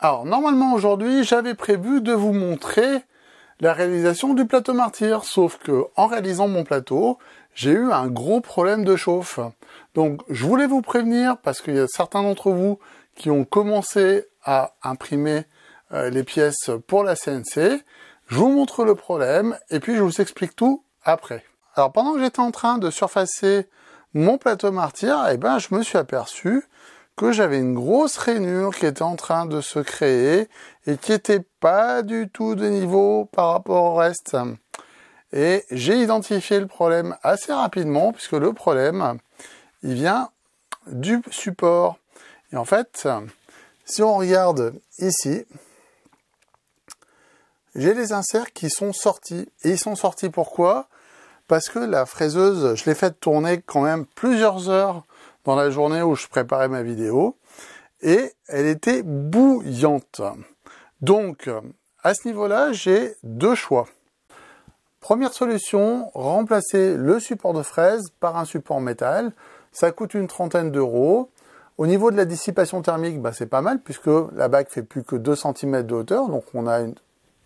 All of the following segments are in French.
Alors, normalement, aujourd'hui, j'avais prévu de vous montrer la réalisation du plateau martyr, sauf que, en réalisant mon plateau, j'ai eu un gros problème de chauffe. Donc, je voulais vous prévenir, parce qu'il y a certains d'entre vous qui ont commencé à imprimer les pièces pour la CNC. Je vous montre le problème, et puis je vous explique tout après. Alors, pendant que j'étais en train de surfacer mon plateau martyr, je me suis aperçu que j'avais une grosse rainure qui était en train de se créer et qui était pas du tout de niveau par rapport au reste. Et j'ai identifié le problème assez rapidement, puisque le problème, il vient du support. Et en fait, si on regarde ici, j'ai les inserts qui sont sortis. Et ils sont sortis pourquoi? Parce que la fraiseuse, je l'ai faite tourner quand même plusieurs heures dans la journée où je préparais ma vidéo, et elle était bouillante. Donc, à ce niveau-là, j'ai deux choix. Première solution, remplacer le support de fraise par un support métal. Ça coûte une trentaine d'euros. Au niveau de la dissipation thermique, c'est pas mal, puisque la bague fait plus que 2 cm de hauteur, donc on n'a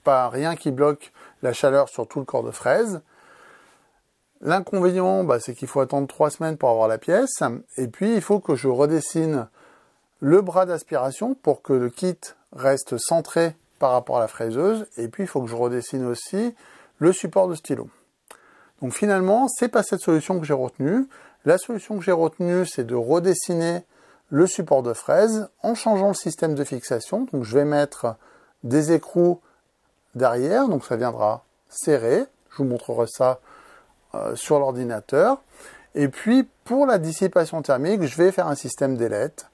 pas rien qui bloque la chaleur sur tout le corps de fraise. L'inconvénient, c'est qu'il faut attendre 3 semaines pour avoir la pièce. Et puis, il faut que je redessine le bras d'aspiration pour que le kit reste centré par rapport à la fraiseuse. Et puis, il faut que je redessine aussi le support de stylo. Donc, finalement, c'est pas cette solution que j'ai retenue. La solution que j'ai retenue, c'est de redessiner le support de fraise en changeant le système de fixation. Donc, je vais mettre des écrous derrière. Donc, ça viendra serré. Je vous montrerai ça sur l'ordinateur. Et puis pour la dissipation thermique, je vais faire un système d'ailette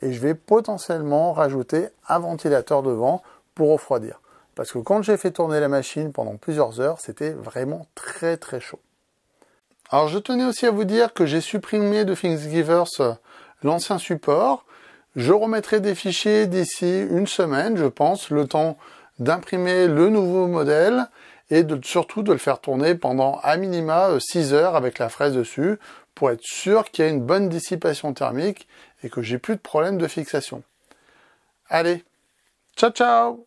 et je vais potentiellement rajouter un ventilateur devant pour refroidir. Parce que quand j'ai fait tourner la machine pendant plusieurs heures, c'était vraiment très très chaud. Alors je tenais aussi à vous dire que j'ai supprimé de Thingiverse l'ancien support. Je remettrai des fichiers d'ici une semaine, je pense, le temps d'imprimer le nouveau modèle et surtout de le faire tourner pendant à minima 6 heures avec la fraise dessus pour être sûr qu'il y a une bonne dissipation thermique et que j'ai plus de problème de fixation. Allez, ciao ciao!